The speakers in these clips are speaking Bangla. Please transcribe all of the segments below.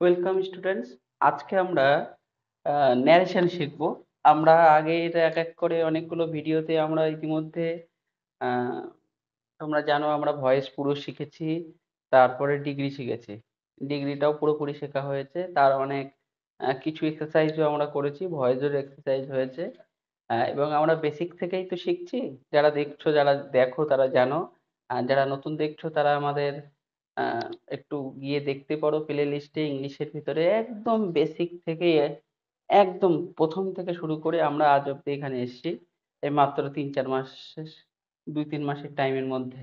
Welcome students. আজকে আমরা ন্যারেশন শিখব। আমরা আগে এটা এক এক করে অনেকগুলো ভিডিওতে আমরা ইতিমধ্যে আহ, তোমরা জানো আমরা ভয়েস পুরো শিখেছি, তারপরে ডিগ্রি শিখেছি। ডিগ্রিটাও পুরোপুরি শেখা হয়েছে, তার অনেক কিছু এক্সারসাইজও আমরা করেছি, ভয়েসের এক্সারসাইজ হয়েছে। এবং আমরা বেসিক থেকেই তো শিখছি। যারা দেখছো, যারা দেখো তারা জানো, আর যারা নতুন দেখছো তারা আমাদের আহ, একটু গিয়ে দেখতে পারো প্লে লিস্টে। ইংলিশের ভিতরে একদম বেসিক থেকে একদম প্রথম থেকে শুরু করে আমরা আজ অব্দি এখানে এসেছি, এই মাত্র 3-4 মাস, 2-3 মাসের টাইমের মধ্যে।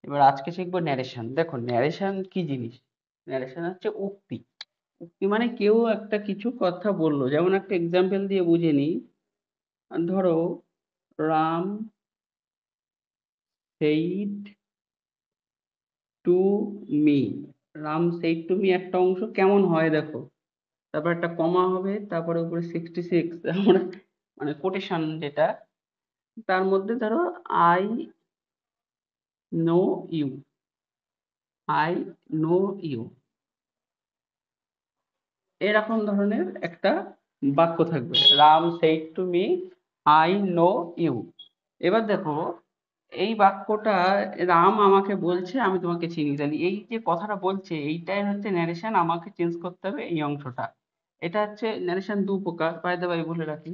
এবার আজকে শিখবো ন্যারেশন। দেখো ন্যারেশন কি জিনিস। ন্যারেশন হচ্ছে উক্তি। উক্তি মানে কেউ একটা কিছু কথা বললো, যেমন একটা এক্সাম্পল দিয়ে বুঝে নিই। ধরো, Ram said to me. Ram said to me একটা অংশ কেমন হয় দেখো, তারপর একটা কমা হবে, তারপরে উপরে 66 আমরা মানে কোটেশন যেটা, তার মধ্যে ধরো I know you, I know you, এরকম ধরনের একটা বাক্য থাকবে। Ram said to me I know you. এবার দেখো, এই বাক্যটা রাম আমাকে বলছে আমি তোমাকে চিনি। তাহলে এই যে কথাটা বলছে এইটাই হচ্ছে ন্যারেশন, আমাকে চেঞ্জ করতে হবে এই অংশটা। এটা হচ্ছে ন্যারেশন দু প্রকার, বাই দ্য বাই বলে রাখি।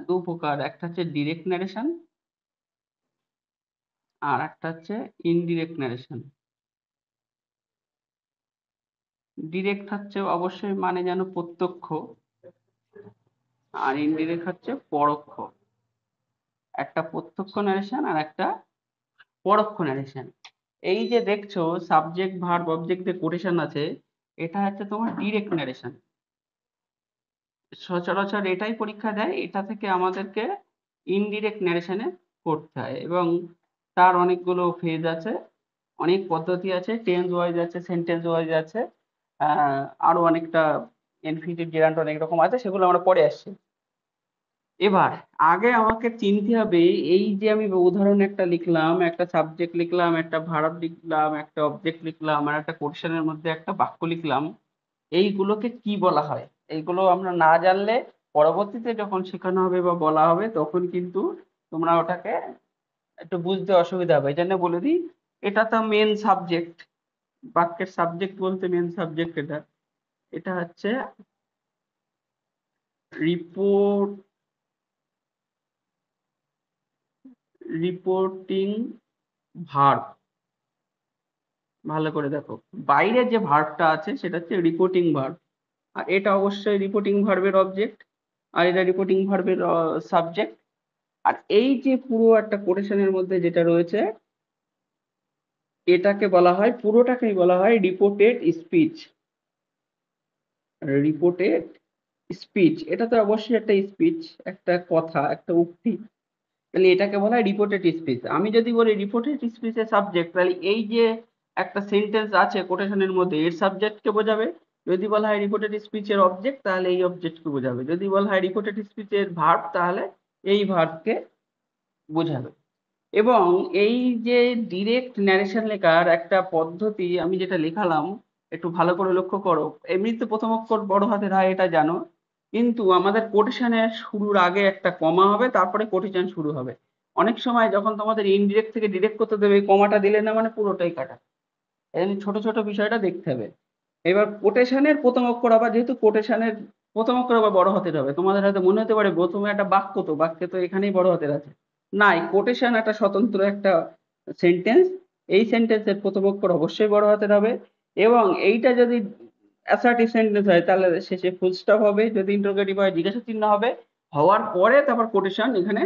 দু প্রকার, একটা হচ্ছে ডিরেক্ট ন্যারেশন, আর একটা হচ্ছে ইনডিরেক্ট ন্যারেশন। ডিরেক্ট হচ্ছে অবশ্যই মানে যেন প্রত্যক্ষ, আর ইনডিরেক্ট হচ্ছে পরোক্ষ। একটা প্রত্যক্ষ ন্যারেশন আর একটা পরোক্ষ ন্যারেশন। এই যে দেখছো সাবজেক্ট ভার্ব অবজেক্ট যে কোটেশন আছে, এটা হচ্ছে তোমার ডিরেক্ট ন্যারেশন। সচরাচর এটাই পরীক্ষা দেয়, এটা থেকে আমাদেরকে ইনডিরেক্ট ন্যারেশনে করতে হয়। এবং তার অনেকগুলো ফেজ আছে, অনেক পদ্ধতি আছে, টেন্স ওয়াইজ আছে, সেন্টেন্স ওয়াইজ আছে, আরো অনেকটা ইনফিনিটিভ জেরান্ট অনেক রকম আছে, সেগুলো আমরা পরে আসছি। এবার আগে আমাকে চিনতে হবে, এই যে আমি উদাহরণ একটা লিখলাম, একটা সাবজেক্ট লিখলাম, একটা ভার্ব লিখলাম, একটা অবজেক্ট লিখলাম, আর একটা কোটেশনের মধ্যে একটা বাক্য লিখলাম, এইগুলোকে কি বলা হয়। এইগুলো আমরা না জানলে পরবর্তীতে যখন শেখানো হবে বা বলা হবে তখন কিন্তু তোমরা ওটাকে একটু বুঝতে অসুবিধা হবে। এই জন্য বলে দিই, এটা তো মেন সাবজেক্ট, বাক্যের সাবজেক্ট বলতে মেন সাবজেক্ট এটা। এটা হচ্ছে রিপোর্ট, রিপোর্টিং ভার্ব। ভালো করে দেখো, বাইরে যে ভার্বটা আছে সেটা হচ্ছে রিপোর্টিং ভার্ব, আর এটা অবশ্যই রিপোর্টিং ভার্বের অবজেক্ট, আর এটা রিপোর্টিং ভার্বের সাবজেক্ট। আর এই যে পুরো একটা কোটেশনের মধ্যে যেটা রয়েছে, এটাকে বলা হয়, পুরোটাকেই বলা হয় রিপোর্টেড স্পিচ। রিপোর্টেড স্পিচ, এটা তো অবশ্যই একটা স্পিচ, একটা কথা, একটা উক্তি। তাহলে এটাকে বলা হয় রিপোর্টেড স্পিচ। আমি যদি বলি রিপোর্টেড স্পিচের সাবজেক্ট, তাহলে এই যে একটা সেন্টেন্স আছে কোটেশনের মধ্যে এর সাবজেক্টকে বোঝাবে। যদি বলা হয় রিপোর্টেড স্পিচের অবজেক্ট, তাহলে এই অবজেক্টকে বোঝাবে। যদি বলা হয় রিপোর্টেড স্পিচের ভার্ব, তাহলে এই ভার্বকে বোঝাবে। এবং এই যে ডিরেক্ট ন্যারেশন লেখার একটা পদ্ধতি আমি যেটা লেখালাম, একটু ভালো করে লক্ষ্য করো। এমনিতে প্রথম অক্ষর বড় হাতের হয় এটা জানো, কিন্তু আমাদের কোটেশনের শুরুর আগে একটা কমা হবে, তারপরে কোটেশন শুরু হবে। অনেক সময় যখন তোমাদের ইনডিরেক্ট থেকে ডিরেক্ট করতে দেবে, এই কমাটা দিলে না মানে পুরোটাই কাটা। এই জন্য ছোট ছোট বিষয়টা দেখতে হবে। এবার কোটেশনের প্রথম অক্ষর, আবার যেহেতু কোটেশনের প্রথম অক্ষর আবার বড় হাতের হবে, তোমাদের হয়তো মনে হতে পারে প্রথমে একটা বাক্য, তো বাক্যে তো এখানেই বড় হাতের আছে। না, এই কোটেশন একটা স্বতন্ত্র একটা সেন্টেন্স, এই সেন্টেন্সের প্রথম অক্ষর অবশ্যই বড় হাতের হবে। এবং এইটা যদি অ্যাসার্টিভ সেন্টেন্স হয় তাহলে শেষে ফুল স্টপ হবে, যদি ইন্টারোগেটিভ হয় জিজ্ঞাসা চিহ্ন হবে, হওয়ার পরে তারপর কোটেশন এখানে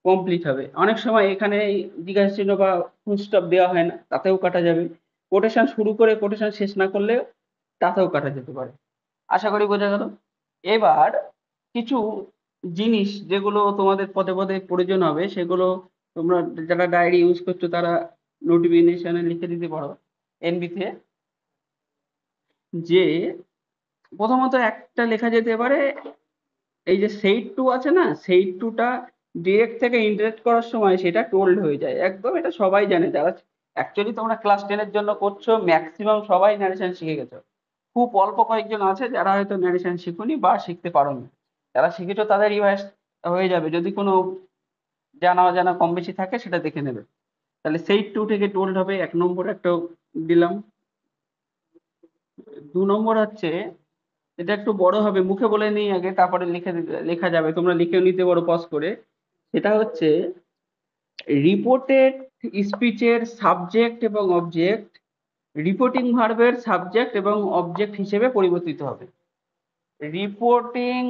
কমপ্লিট হবে। অনেক সময় এখানে জিজ্ঞাসা চিহ্ন বা ফুল স্টপ দেওয়া হয় না, তাতেও কাটা যাবে। কোটেশন শুরু করে কোটেশন শেষ না করলে তাতেও কাটা যেতে পারে। আশা করি বোঝা গেল। এবার কিছু জিনিস যেগুলো তোমাদের পদে পদে প্রয়োজন হবে, সেগুলো তোমরা যারা ডায়েরি ইউজ করছো তারা নোটিফিকেশনে লিখে দিতে পারো এনবিতে। যে প্রথমত একটা লেখা যেতে পারে, এই যে সেইড টু আছে না, সেইড টুটা ডিরেক্ট থেকে ইনডিরেক্ট করার সময় সেটা টোল্ড হয়ে যায় একদম। এটা সবাই জানে, যারা অ্যাকচুয়ালি তোমরা ক্লাস 10-এর জন্য করছো, ম্যাক্সিমাম সবাই ন্যারেশন শিখে গেছো। খুব অল্প কয়েকজন আছে যারা হয়তো ন্যারেশন শিখুনি বা শিখতে পারোনি। যারা শিখেছো তাদের রিভাইজ হয়ে যাবে, যদি কোনো জানা অজানা কম বেশি থাকে সেটা দেখে নেবে। তাহলে সেই টু থেকে টোল্ড হবে, 1 নম্বর একটা দিলাম। 2 নম্বর হচ্ছে, এটা একটু বড় হবে, মুখে বলে নিই আগে, তারপরে লেখা যাবে, তোমরা লিখেও নিতে পারো পজ করে। সেটা হচ্ছে রিপোর্টেড স্পিচের সাবজেক্ট এবং অবজেক্ট রিপোর্টিং ভার্বের সাবজেক্ট এবং অবজেক্ট হিসেবে পরিবর্তিত হবে। রিপোর্টিং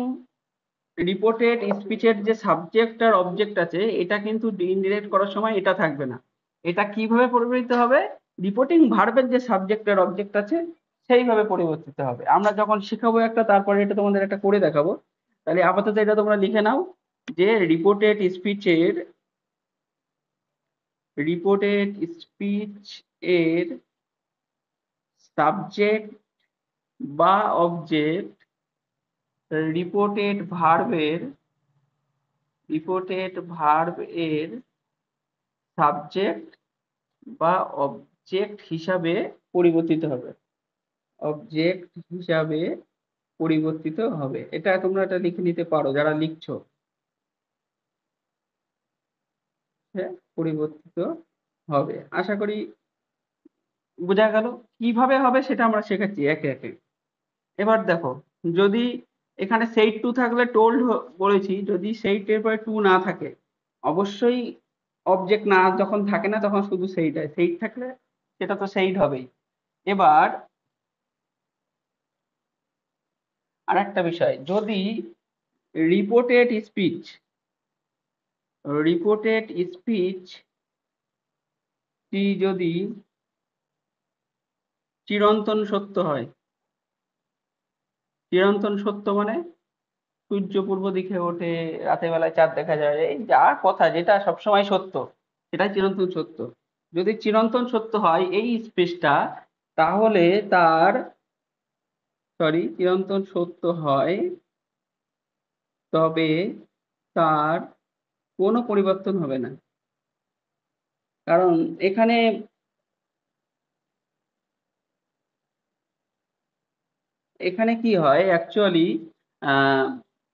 রিপোর্টেড স্পিচের যে সাবজেক্ট আর অবজেক্ট আছে, এটা কিন্তু ইনডিরেক্ট করার সময় এটা থাকবে না। এটা কিভাবে পরিবর্তিত হবে? রিপোর্টিং ভার্বের যে সাবজেক্ট আর অবজেক্ট আছে সেইভাবে পরিবর্তিত হবে। আমরা যখন শিখাবো একটা, তারপরে এটা তোমাদের একটা করে দেখাবো। তাহলে আপাতত এটা তোমরা লিখে নাও যে রিপোর্টেড স্পিচ এর সাবজেক্ট বা অবজেক্ট রিপোর্টেড ভার্বের সাবজেক্ট বা অবজেক্ট হিসাবে পরিবর্তিত হবে। এটা তোমরা এটা লিখে নিতে পারো যারা লিখছো। হ্যাঁ, পরিবর্তিত হবে। আশা করি বোঝা গেল। কিভাবে হবে সেটা আমরা শেখাচ্ছি একে একে। এবার দেখো, যদি এখানে সেই টু থাকলে টোল্ড বলেছি, যদি সেইটের পরে টু না থাকে, অবশ্যই অবজেক্ট না যখন থাকে না তখন শুধু সেইট হয়, সেইট থাকলে সেটা তো সেইট হবেই। এবার আর একটা বিষয়, যদি রিপোর্টেড স্পিচ রিপোর্টেড স্পিচ টি যদি চিরন্তন সত্য হয়, চিরন্তন সত্য মানে সূর্য পূর্ব দিকে ওঠে, রাতের বেলায় চাঁদ দেখা যায়, এই যা কথা যেটা সবসময় সত্য, সেটাই চিরন্তন সত্য। যদি চিরন্তন সত্য হয় এই স্পেসটা, তাহলে তার চিরন্তন সত্য হয়, তবে তার কোনো পরিবর্তন হবে না। কারণ এখানে এখানে কি হয় অ্যাকচুয়ালি,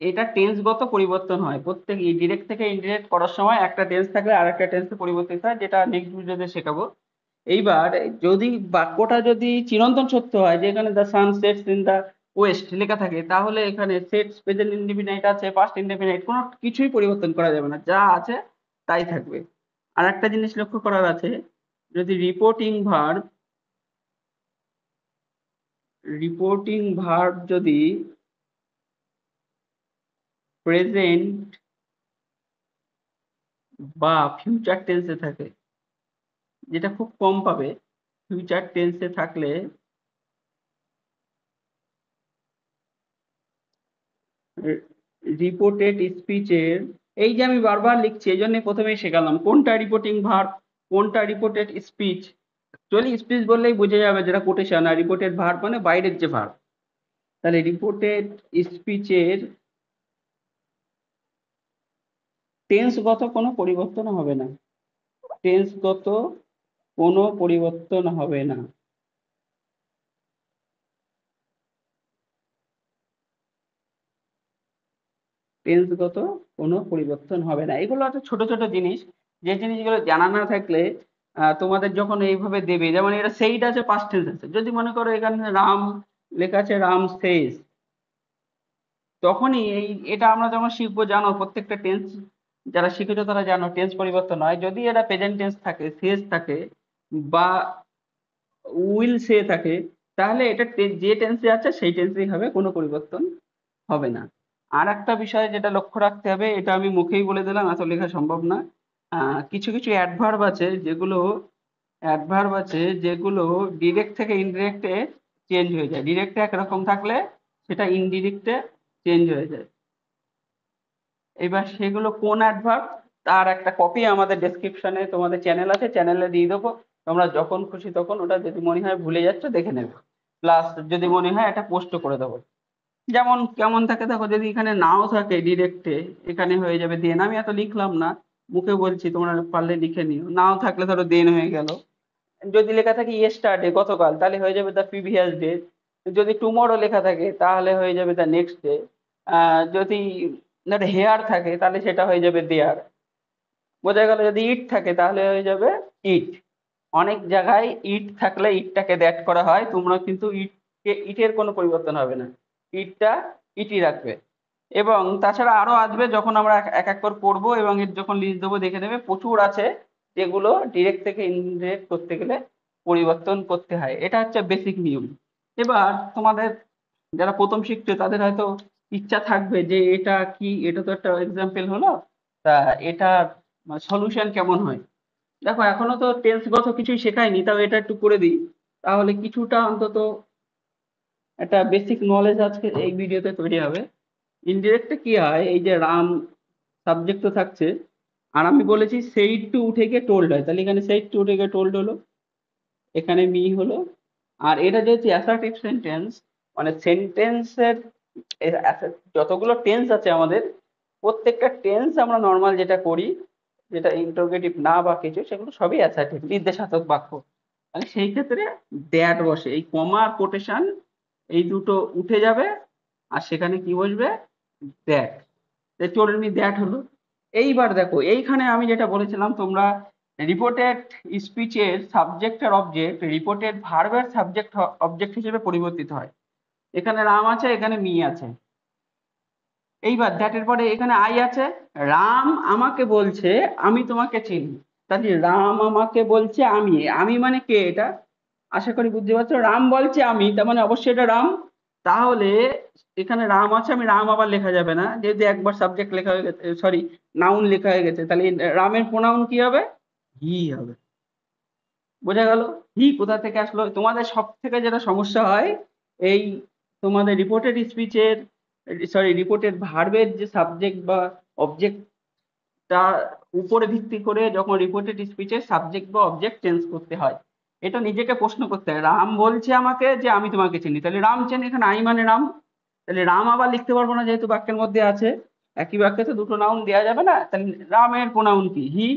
এটা টেন্সগত পরিবর্তন হয়। প্রত্যেক ডিরেক্ট থেকে ইনডিরেক্ট করার সময় একটা টেন্স থাকলে আর একটা টেন্সে পরিবর্তিত হয়, যেটা নেক্সট ভিডিওতে শেখাবো। এইবার যদি বাক্যটা যদি চিরন্তন সত্য হয়, যে এখানে the sun sets in the West লেখা থাকে, তাহলে এখানে সেটস প্রেজেন্ট ইনডিফিনাইট আছে, পাস্ট ইনডিফিনাইট, কোনো কিছুই পরিবর্তন করা যাবে না, যা আছে তাই থাকবে। আর একটা জিনিস লক্ষ্য করার আছে, যদি রিপোর্টিং ভার্ব যদি প্রেজেন্ট বা ফিউচার টেন্সে থাকে, যেটা খুব কম পাবে, ফিউচার টেন্সে থাকলে রিপোর্টেড স্পিচের, এই যে আমি বারবার লিখছি এই জন্য প্রথমেই শেখালাম কোনটা রিপোর্টিং ভার্ব কোনটা রিপোর্টেড স্পিচ। অ্যাকচুয়ালি স্পিচ বললেই বোঝা যাবে যেটা কোটেশন, আর রিপোর্টেড ভার্ব মানে বাইরের যে ভার্ব। তাহলে রিপোর্টেড স্পিচের টেন্সগত কোনো পরিবর্তন হবে না, টেন্সগত কোনো পরিবর্তন হবে না। টেন্সগত কোনো পরিবর্তন হবে না। এগুলো একটা ছোট ছোট জিনিস, যে জিনিসগুলো জানা না থাকলে তোমাদের যখন এইভাবে দেবে, যেমন এটা সেইট আছে, পাস্ট টেন্স আছে, যদি মনে করো এখানে রাম লেখা আছে, রাম সেজ, তখনই এটা আমরা যখন শিখবো, জানো প্রত্যেকটা টেন্স যারা শিখেছো তারা জানো টেন্স পরিবর্তন হয়। যদি এটা প্রেজেন্ট টেন্স থাকে, সেজ থাকে, বা উইল সে থাকে, তাহলে এটা যে টেন্সে আছে সেই টেন্সেই হবে, কোনো পরিবর্তন হবে না। আর একটা বিষয় যেটা লক্ষ্য রাখতে হবে, এটা আমি মুখেই বলে দিলাম, এত লেখা সম্ভব না। কিছু কিছু অ্যাডভার্ব আছে যেগুলো ডিরেক্ট থেকে ইনডিরেক্টে চেঞ্জ হয়ে যায়। ডিরেক্টে একরকম থাকলে সেটা ইনডিরেক্টে চেঞ্জ হয়ে যায়। এবার সেগুলো কোন অ্যাডভার্ব, তার একটা কপি আমাদের ডেসক্রিপশনে তোমাদের চ্যানেল আছে, চ্যানেলে দিয়ে দেবো। তোমরা যখন খুশি তখন ওটা, যদি মনে হয় ভুলে যাচ্ছ দেখে নেবে, প্লাস যদি মনে হয় একটা পোস্ট করে দেবো। যেমন কেমন থাকে দেখো, যদি এখানে নাও থাকে ডিরেক্টে, এখানে হয়ে যাবে দেন। আমি এত লিখলাম না, মুখে বলছি, তোমরা পারলে লিখে নিও। নাও থাকলে ধরো দেন হয়ে গেল। যদি লেখা থাকে ইয়েস্টারডে, গতকাল, তাহলে হয়ে যাবে দ্য প্রিভিয়াস ডে। যদি টুমরো লেখা থাকে তাহলে হয়ে যাবে দ্য নেক্সট ডে। যদি হেয়ার থাকে তাহলে সেটা হয়ে যাবে দেয়ার। বোঝা গেল? যদি ইট থাকে তাহলে হয়ে যাবে ইট। অনেক জায়গায় ইট থাকলে ইটটাকে দ্যাট করা হয়, তোমরা কিন্তু ইটের কোনো পরিবর্তন হবে না, ইটটা ইটই রাখবে। এবং তাছাড়া আরো আসবে যখন আমরা এক এক করে পড়বো, এবং এর যখন লিস্ট দেবো দেখে নেবে, প্রচুর আছে যেগুলো ডিরেক্ট থেকে ইনডিরেক্ট করতে গেলে পরিবর্তন করতে হয়। এটা হচ্ছে বেসিক নিয়ম। এবার তোমাদের যারা প্রথম শিখছে তাদের হয়তো ইচ্ছা থাকবে যে এটা কি, এটা তো একটা এক্সাম্পল হলো, তা এটা সলিউশন কেমন হয়। দেখো এখনো তো টেন্সগত কিছুই শেখায়নি, তাও এটা একটু করে দিই, তাহলে কিছুটা অন্তত একটা বেসিক নলেজ আজকে এই ভিডিওতে তৈরি হবে। ইনডিরেক্টে কি হয়, এই যে রাম সাবজেক্ট তো থাকছে, আর আমি বলেছি সেইড টু উঠে গিয়ে টোল্ড হয়, তাহলে এখানে সেইড টু উঠে গিয়ে টোল্ড হলো, এখানে মি হলো। আর এটা যেহেতু অ্যাসার্টিভ সেন্টেন্স, মানে সেন্টেন্সের যতগুলো টেন্স আছে আমাদের, প্রত্যেকটা টেন্স আমরা নর্মাল যেটা করি, যেটা ইন্টারোগেটিভ না বা কিছু, সেগুলো সবই অ্যাসার্টিভ, নির্দেশাত্মক বাক্য। তাহলে সেই ক্ষেত্রে দ্যাট বসে, এই কমা আর কোটেশন এই দুটো উঠে যাবে, আর সেখানে কি বসবে, দ্যাট। টোল্ড মি দ্যাট হলো। এইবার দেখো এইখানে আমি যেটা বলেছিলাম, তোমরা রিপোর্টেড স্পিচের সাবজেক্ট আর অবজেক্ট রিপোর্টেড ভার্বের সাবজেক্ট অবজেক্ট হিসেবে পরিবর্তিত হয়। এখানে রাম আছে, এখানে মি আছে। এইবার দ্যাটের পরে এখানে আই আছে। রাম আমাকে বলছে আমি তোমাকে চিনি। তাহলে রাম আমাকে বলছে আমি, আমি মানে কে এটা, আশা করি বুঝতে পারছো। রাম বলছে আমি, তার মানে অবশ্যই এটা রাম। তাহলে এখানে রাম আছে, আমি রাম আবার লেখা যাবে না, যেহেতু একবার সাবজেক্ট লেখা হয়ে গেছে, সরি নাউন লেখা হয়ে গেছে, তাহলে রামের প্রোনাউন কি হবে, হি হবে। বোঝা গেল? হি কোথা থেকে আসলো? তোমাদের সব থেকে যেটা সমস্যা হয়, এই তোমাদের রিপোর্টেড স্পিচের, সরি রিপোর্টেড ভার্বের যে সাবজেক্ট বা অবজেক্ট, তার উপরে ভিত্তি করে যখন রিপোর্টেড স্পিচের সাবজেক্ট বা অবজেক্ট চেঞ্জ করতে হয়, এটা নিজেকে প্রশ্ন করতে হয়। রাম বলছে আমাকে যে আমি তোমাকে চিনি, তাহলে রাম চেনে, এখানে আই মানে রাম। তাহলে রাম আবার লিখতে পারবো না, যেহেতু বাক্যের মধ্যে আছে। একই বাক্যে তো দুটো নাউন দেওয়া যাবে না, তাহলে রামের প্রোনাউন কি, হি।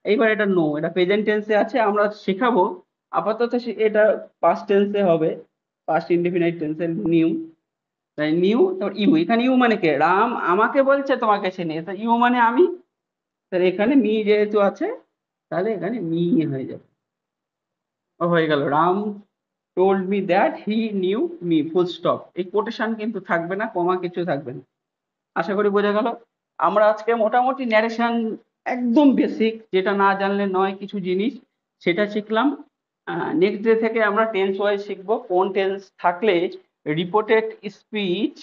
এইবার এটা নো, এটা প্রেজেন্ট টেন্সে আছে, আমরা শেখাবো। আপাতত এটা পাস্ট টেন্সে হবে, পাস্ট ইনডিফিনাইট টেন্সে নিউ। তাই নিউ, তারপর ইউ, এখানে ইউ মানে কে, রাম আমাকে বলছে তোমাকে চিনি, তো ইউ মানে আমি। তাহলে এখানে মি যেহেতু আছে, তাহলে এখানে মি হয়ে যাবে। হয়ে গেল, Ram told me that he knew me, full stop. এই কোটেশন কিন্তু থাকবে না, কমা কিছু থাকবে না। আশা করি বোঝা গেল। আমরা আজকে মোটামুটি ন্যারেশন, একদম বেসিক, যেটা না জানলে নয় কিছু জিনিস, সেটা শিখলাম। নেক্সট ডে থেকে আমরা টেন্স ওয়াইজ শিখবো, কোন টেন্স থাকলে রিপোর্টেড স্পিচ,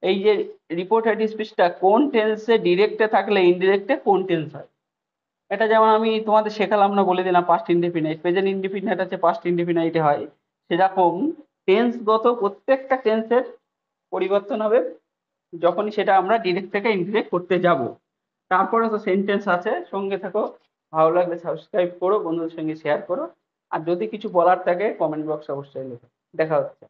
এই যে রিপোর্টেড স্পিচটা কোন টেন্সে ডিরেক্টে থাকলে ইনডিরেক্টে কোন টেন্স হয়। এটা যেমন আমি তোমাদের শেখালাম না, বলে দিলাম পাস্ট ইনডেফিনাইট, প্রেজেন্ট ইনডেফিনাইট আছে পাস্ট ইনডেফিনাইটে হয়, সেরকম টেন্সগত প্রত্যেকটা টেন্সের পরিবর্তন হবে যখনই সেটা আমরা ডিরেক্ট থেকে ইনডিরেক্ট করতে যাব। তারপরে তো সেন্টেন্স আছে, সঙ্গে থাকো। ভালো লাগলে সাবস্ক্রাইব করো, বন্ধুদের সঙ্গে শেয়ার করো। আর যদি কিছু বলার থাকে কমেন্ট বক্সে অবশ্যই লেখো। দেখা হচ্ছে।